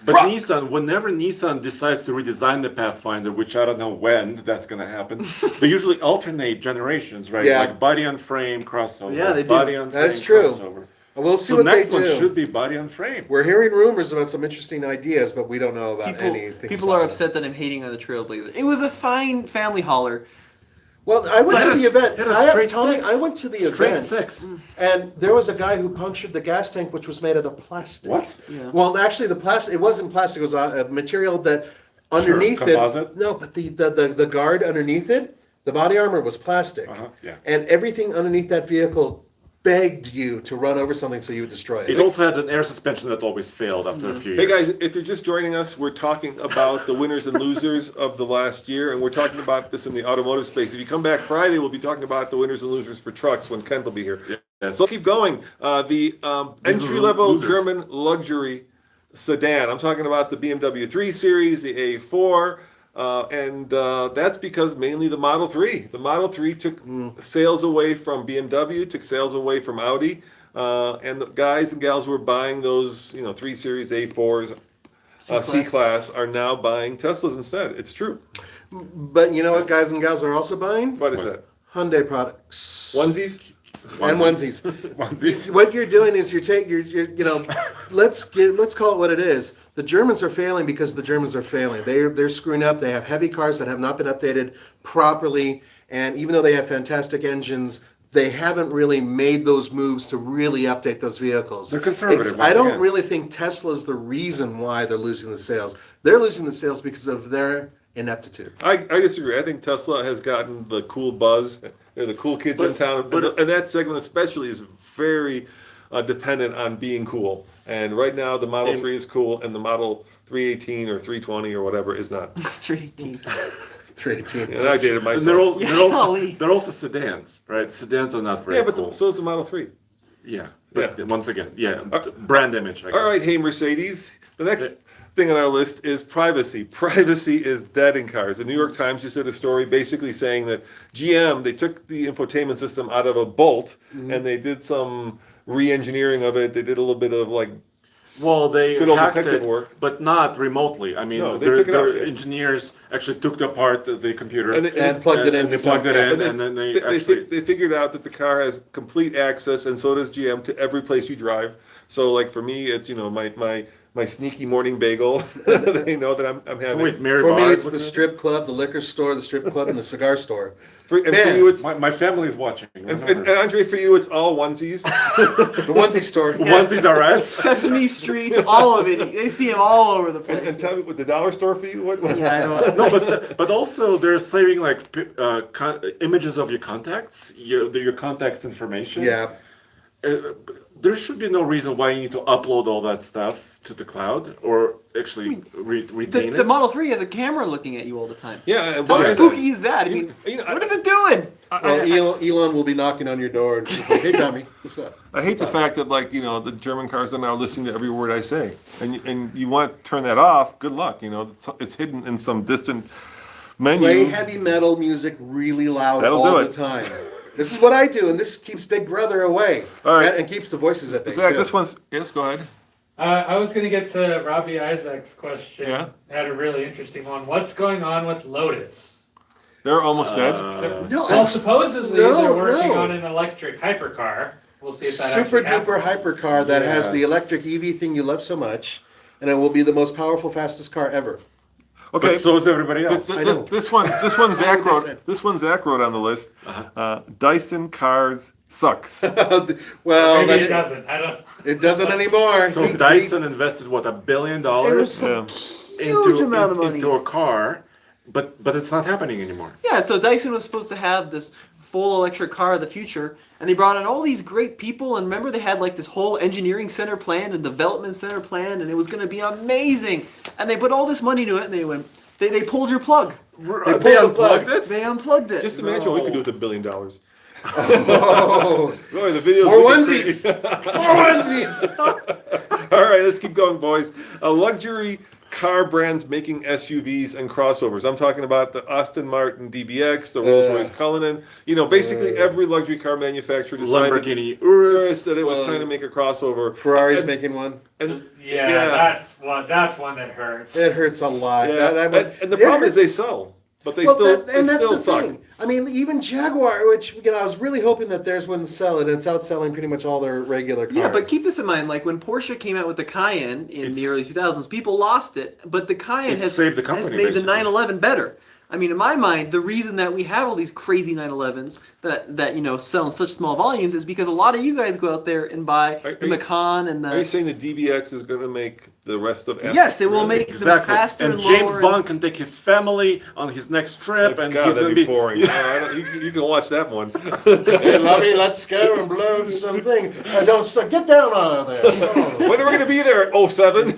Nissan, whenever Nissan decides to redesign the Pathfinder, which I don't know when that's going to happen, they usually alternate generations, right? Yeah. Like body on frame crossover. Yeah, they do. Body on frame That is true. crossover. We'll see So what next they one do. should be body on frame. We're hearing rumors about some interesting ideas, but we don't know about anything. People are solid. upset that I'm hating on the Trailblazer. It was a fine family hauler. Well, I went But to the event. it is straight Tommy, six. I went to the Straight event, six. and there was a guy who punctured the gas tank, which was made out of plastic. What? Yeah. Well, actually, the plastic, it wasn't plastic, it was a material that underneath composite? it. No, but the guard underneath it, the body armor was plastic. Yeah. And everything underneath that vehicle begged you to run over something so you would destroy it. It also had an air suspension that always failed after a few Hey years. guys, if you're just joining us, we're talking about the winners and losers of the last year, and we're talking about this in the automotive space. If you come back Friday, we'll be talking about the winners and losers for trucks when Kent will be here. Yes. So keep going. The entry-level losers. German luxury sedan. I'm talking about the BMW 3 Series, the A4, and that's because mainly the Model 3. The Model 3 took sales away from BMW, took sales away from Audi, and the guys and gals who were buying those, 3 Series A4s, C-Class, are now buying Teslas instead. It's true. But you know what guys and gals are also buying? What is that? Hyundai products. Onesies? And onesies. Onesies. What you're doing is let's call it what it is. The Germans are failing because the Germans are failing. They're screwing up. They have heavy cars that have not been updated properly, and even though they have fantastic engines, they haven't really made those moves to really update those vehicles. They're conservative, I once don't again. really think Tesla's the reason why they're losing the sales. They're losing the sales because of their ineptitude. I disagree. I think Tesla has gotten the cool buzz. They're the cool kids in town. And that segment especially is very dependent on being cool. And right now the Model 3 is cool and the Model 318 or 320 or whatever is not. 318. 318. And I dated And myself. they're also sedans, right? Sedans are not very Yeah, but cool. so is the Model 3. Yeah, but Yeah. once again, brand image, I guess. All right, hey Mercedes. The next thing on our list is privacy. Privacy is dead in cars. The New York Times just did a story basically saying that GM, they took the infotainment system out of a Bolt and they did some re-engineering of it. They did a little bit of Well, they Good old hacked detective it, work. but not remotely. I mean, No, they their, took it out, their yeah. engineers actually took apart the computer And plugged it in. and they plugged it in, they, and then they actually. they figured out that the car has complete access, and so does GM, to every place you drive. So, like for me, it's my sneaky morning bagel. They know that I'm So having. wait, Mary For me, Bard, it's the wasn't it? strip club, the liquor store, the strip club, and the cigar store. For Man, you, it's My family is watching. and Andre, for you, it's all onesies. The onesie store. Onesies are us. Sesame Street, all of it. They see him all over the place. And tell me, what the dollar store for you? What? Yeah, I don't No, but also they're saving like images of your contacts, your contacts information. Yeah. There should be no reason why you need to upload all that stuff to the cloud or actually retain The it. Model 3 has a camera looking at you all the time. Yeah. And How why is spooky is that? I mean, You know, what is it doing? Well, Elon will be knocking on your door and she's like, "Hey, Tommy, what's up?" I hate the fact that the German cars are now listening to every word I say, and you want to turn that off. Good luck. It's hidden in some distant menu. Play heavy metal music really loud That'll all do the it. time. This is what I do, and this keeps Big Brother away. All right. And keeps the voices at bay, Zach, too. this one's yes. Go ahead. I was going to get to Robbie Isaac's question. Yeah. I had a really interesting one. What's going on with Lotus? They're almost dead. No, Well, I'm supposedly no, they're working no. on an electric hypercar. We'll see if that super actually duper happens. hypercar that has the Yes. electric EV thing you love so much, and it will be the most powerful, fastest car ever. Okay. But so is everybody else. I know. This one Zach they wrote. said. This one Zach wrote on the list. Dyson cars sucks. Well, Maybe it doesn't. I don't. it doesn't anymore. So Dyson invested what $1 billion Yeah. Huge amount of money. into a car, but it's not happening anymore. Yeah, so Dyson was supposed to have this full electric car of the future, and they brought in all these great people, and remember they had like this whole engineering center plan and development center plan, and it was going to be amazing. And they put all this money into it, and they pulled your plug. They pulled the unplugged plug. it. They unplugged it. Just imagine what we could do with $1 billion. Oh, Boy, the videos. more would be onesies. crazy. More onesies. All right, let's keep going, boys. A luxury car brands making SUVs and crossovers. I'm talking about the Aston Martin DBX, the Rolls-Royce Cullinan. You know, basically every luxury car manufacturer decided Lamborghini Urus. that it was time to make a crossover. Ferrari's And- making one. and- Yeah, that's one that hurts. It hurts a lot. yeah, and the it problem hurts- is they sell, but they Well, still and that's the suck. thing. I mean, even Jaguar, which I was really hoping that theirs wouldn't sell, and it's outselling pretty much all their regular cars. Yeah, but keep this in mind. Like when Porsche came out with the Cayenne in the early 2000s, people lost it, but the Cayenne It has saved the has company, made the basically. 911 better. I mean, in my mind, the reason that we have all these crazy 911s that sell in such small volumes is because a lot of you guys go out there and buy Are the you- Macan and Are you the. saying the DBX is going to make the rest of F? Yes, it will make them Exactly. faster And and James lower. Bond can take his family on his next trip, and God, he's that'd going to be be boring. No, I don't- you can watch that one. Hey, Lovey, let's go and blow something. Get down out of there. Oh. When are we going to be there? 07?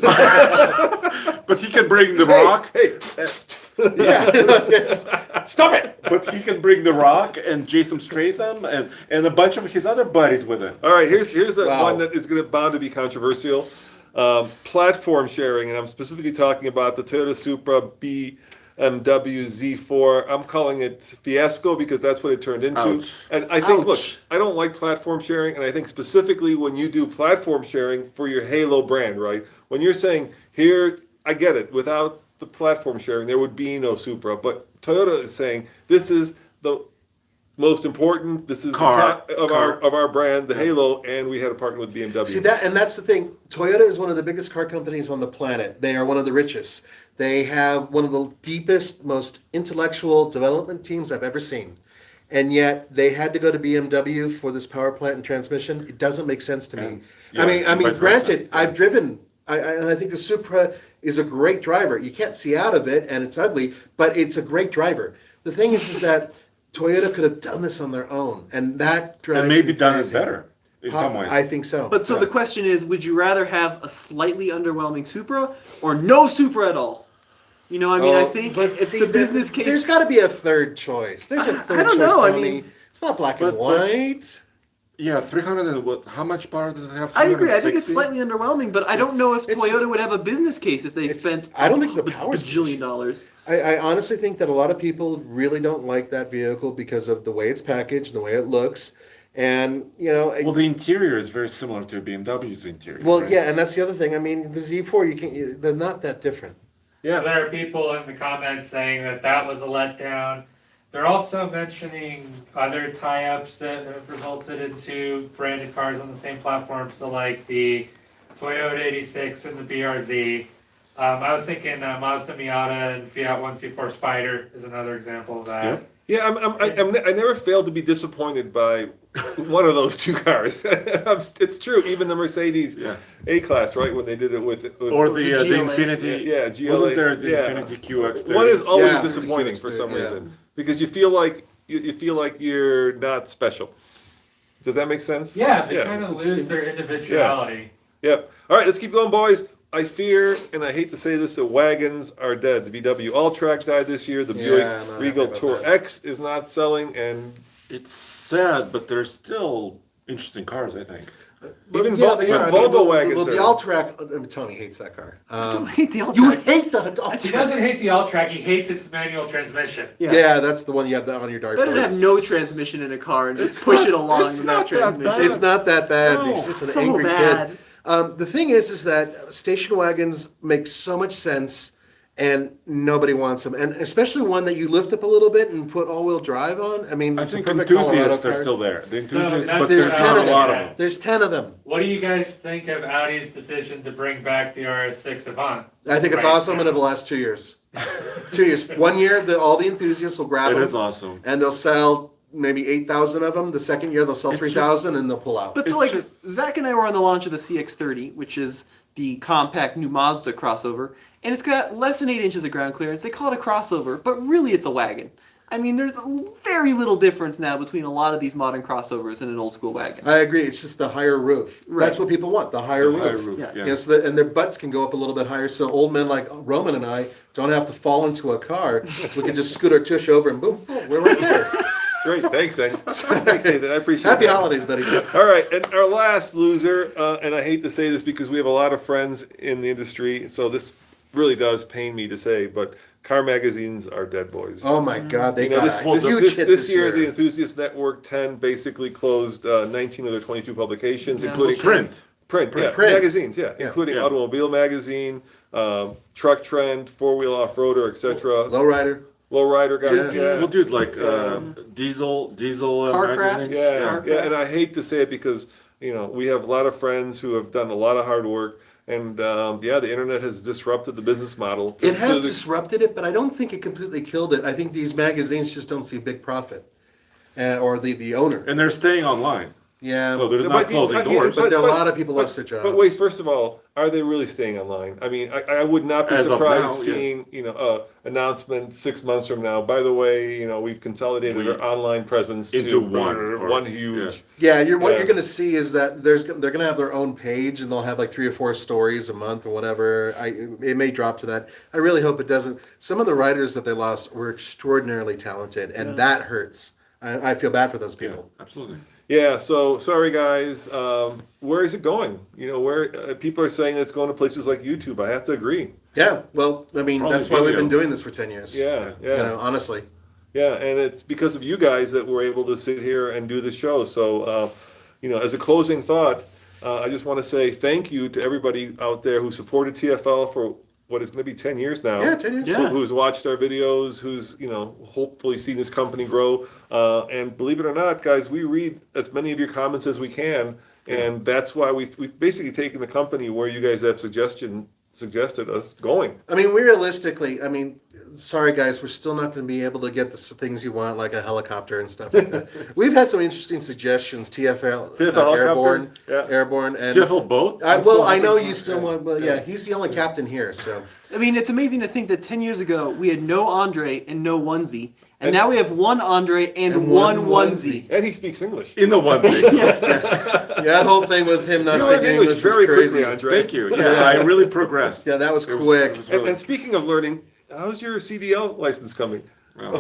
But he can bring the Rock. Hey, Yeah. Yes. Stop it. But he can bring the Rock and Jason Statham and a bunch of his other buddies with him. all right. Here's the Wow. one that is going to bound to be controversial. Platform sharing, and I'm specifically talking about the Toyota Supra BMW Z4. I'm calling it fiasco because that's what it turned into. Ouch. And I think, look, Ouch. I don't like platform sharing, and I think specifically when you do platform sharing for your Halo brand, right? When you're saying here, I get it. Without the platform sharing, there would be no Supra. But Toyota is saying this is the most important. This is Car. the top of Car. our brand, the Halo, and we had a partner with BMW. See that, and that's the thing. Toyota is one of the biggest car companies on the planet. They are one of the richest. They have one of the deepest, most intellectual development teams I've ever seen. And yet they had to go to BMW for this power plant and transmission. It doesn't make sense to me. And- yeah, I mean, vice versa. granted, Yeah. I've driven, and I think the Supra is a great driver. You can't see out of it, and it's ugly, but it's a great driver. The thing is that Toyota could have done this on their own, and that drives And maybe me done it crazy. better in some ways. I think so. But so the question is, would you rather have a slightly underwhelming Supra or no Supra at all? You know, I mean, I Oh, think but it's see, the business case. There's got to be a third choice. There's a third I don't choice. know, I Tony. mean- It's not black and But- white. Yeah, 300 and what? How much power does it have? I agree. I think it's 360? slightly underwhelming, but I don't know if It's- Toyota would have a business case if they It's- spent. I don't think the a power's the bajillion issue. dollars. I honestly think that a lot of people really don't like that vehicle because of the way it's packaged, the way it looks, and Well, the interior is very similar to a BMW's interior. right? yeah, and that's the other thing. I mean, the Z4, they're not that different. Yeah. So there are people in the comments saying that was a letdown. They're also mentioning other tie-ups that have resulted into branded cars on the same platform, so like the Toyota 86 and the BRZ. I was thinking Mazda Miata and Fiat 124 Spider is another example of that. Yep. Yeah, I never failed to be disappointed by one of those two cars. It's true. Even the Mercedes Yeah. A-Class, right? When they did it with Or the GLA. Infinity. Yeah, GLA. Wasn't there the Yeah. Infinity QX30? one is always Yeah. disappointing for some Yeah. reason because you feel like you're not special. Does that make sense? Yeah, they kind of It's- lose their individuality. Yeah. All right, let's keep going, boys. I fear, and I hate to say this, that wagons are dead. The VW All-Track died this year. The Buick I'm not Regal happy Tour about that. X is not selling, and It's sad, but they're still interesting cars, I think. even yeah, Vol- they even are. I Volvo mean, wagons the are. All-Track, Tony hates that car. I don't hate the You All-Track. hate the He All-Track. doesn't hate the All-Track, he hates its manual transmission. Yeah, that's the one you have on your dartboard. Better to have no transmission in a car and just It's push not- it along it's without not that transmission. bad. It's not that bad. No. He's just an So angry bad. kid. The thing is that station wagons make so much sense, and nobody wants them. And especially one that you lift up a little bit and put all-wheel drive on. I mean, I it's a think perfect Colorado enthusiasts are car. still there. The enthusiasts, that's- but There's there's 10 not of a lot of them. them. There's 10 of them. What do you guys think of Audi's decision to bring back the RS6 Avant? I think it's Right awesome, now? and it'll last 2 years. 2 years. 1 year, all the enthusiasts will grab It them, is awesome. and they'll sell maybe 8,000 of them. The second year, they'll sell It's 3,000, and they'll pull out. But so It's like Zach and I were on the launch of the CX-30, which is the compact new Mazda crossover, and it's got less than 8 inches of ground clearance. They call it a crossover, but really it's a wagon. I mean, there's very little difference now between a lot of these modern crossovers and an old school wagon. I agree. It's just the higher roof. Right. That's what people want, the higher roof. Higher roof, Yeah. yeah. You know, so and their butts can go up a little bit higher, so old men like Roman and I don't have to fall into a car. We can just scoot our tush over and boom, boom, we're right there. Great, thanks, Nathan. Thanks, Nathan. I appreciate Happy that. holidays, buddy. All right, and our last loser, and I hate to say this because we have a lot of friends in the industry, so this really does pain me to say, but car magazines are dead boys. Oh my God, they You know, got this, a huge hit this year, the Enthusiast Network 10 basically closed 19 of their 22 publications, Yeah. including Print. print, yeah, Print. magazines, yeah, Yeah. including Yeah. Automobile Magazine, Truck Trend, Four Wheel Off Roader, etc. Lowrider. Lowrider got Yeah. yeah. Well, dude, like diesel Carcraft. magazines. Yeah, Starcraft. yeah, and I hate to say it because we have a lot of friends who have done a lot of hard work, and the internet has disrupted the business model. It has to the- disrupted it, but I don't think it completely killed it. I think these magazines just don't see a big profit, or the owner. And they're staying online. Yeah, So they're But not the- closing yeah, doors. but there are a lot of people lost their jobs. But wait, first of all, are they really staying online? I mean, I would not be As of surprised now, yes. seeing announcement 6 months from now. By the way, we've consolidated We- our online presence into to one, huge. yeah, what Yeah. you're going to see is that they're going to have their own page, and they'll have like 3 or 4 stories a month or whatever. It may drop to that. I really hope it doesn't. Some of the writers that they lost were extraordinarily talented, and that hurts. I feel bad for those Yeah, people. absolutely. Yeah, so sorry guys. Where is it going? Where people are saying it's going to places like YouTube. I have to agree. Yeah, well, I mean, Probably that's why we've video. been doing this for 10 years. Yeah, yeah. Honestly. Yeah, and it's because of you guys that we're able to sit here and do the show. So, as a closing thought, I just want to say thank you to everybody out there who supported TFL for what is going to be 10 years now. Yeah, 10 years. Yeah. Who's watched our videos, who's, hopefully seen this company grow. And believe it or not, guys, we read as many of your comments as we can. And that's why we've basically taken the company where you guys have suggested us going. I mean, realistically, sorry guys, we're still not going to be able to get the things you want, like a helicopter and stuff like that. We've had some interesting suggestions. TFL helicopter, Airborne, yeah. Airborne, and TFL boat? I know you still want, but yeah, he's the only captain here, so I mean, it's amazing to think that 10 years ago we had no Andre and no onesie, and now we have one Andre and one onesie. And he speaks English. In the one thing. yeah, that whole thing with him not You learned speaking English English very was crazy. quickly, Andre. Thank you. Yeah, I really progressed. Yeah, that was It quick. it was really- And speaking of learning, how's your CDL license coming? Oh,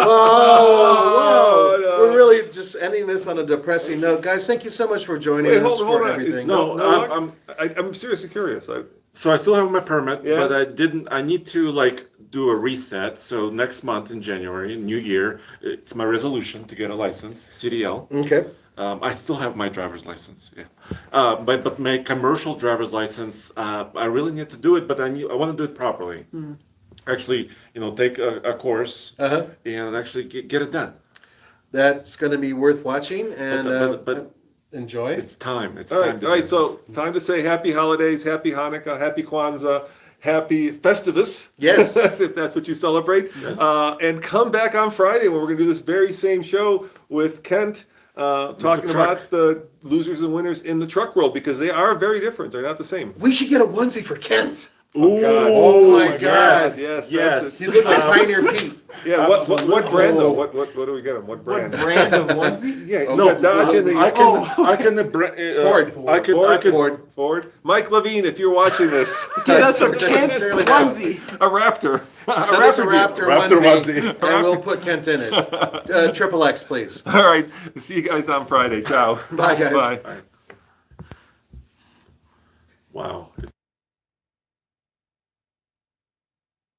whoa! no. We're really just ending this on a depressing note, guys. Thank you so much for joining Wait, us hold for on. everything. No, I'm seriously curious. So I still have my permit, Yeah. but I need to do a reset. So next month in January, New Year, it's my resolution to get a license, CDL. Okay. I still have my driver's license, yeah. But my commercial driver's license, I really need to do it, but I want to do it properly. Actually, take a course and actually get it done. That's going to be worth watching, and But enjoy. it's time. It's All time right, to all right. do So time to say happy holidays, happy Hanukkah, happy Kwanzaa, happy Festivus. Yes. if that's what you celebrate. And come back on Friday when we're going to do this very same show with Kent. Talking Truck. about the losers and winners in the truck world because they are very different. They're not the same. We should get a onesie for Kent. Ooh, God. Oh my God. God. Yes. Yes. He looked like Pioneer Pete. Yeah. What brand though? Absolutely. What do we get him? What brand? Brand of onesie? Yeah. Oh, No. Dodge and the I can Ford. Ford. Mike Levine, if you're watching this, Get us a Just Kent sincerely now. onesie. a Raptor. Send us a Raptor Raptor onesie, onesie. and we'll put Kent in it. Triple X, please. All right. See you guys on Friday. Ciao. Bye, guys. Bye. Wow.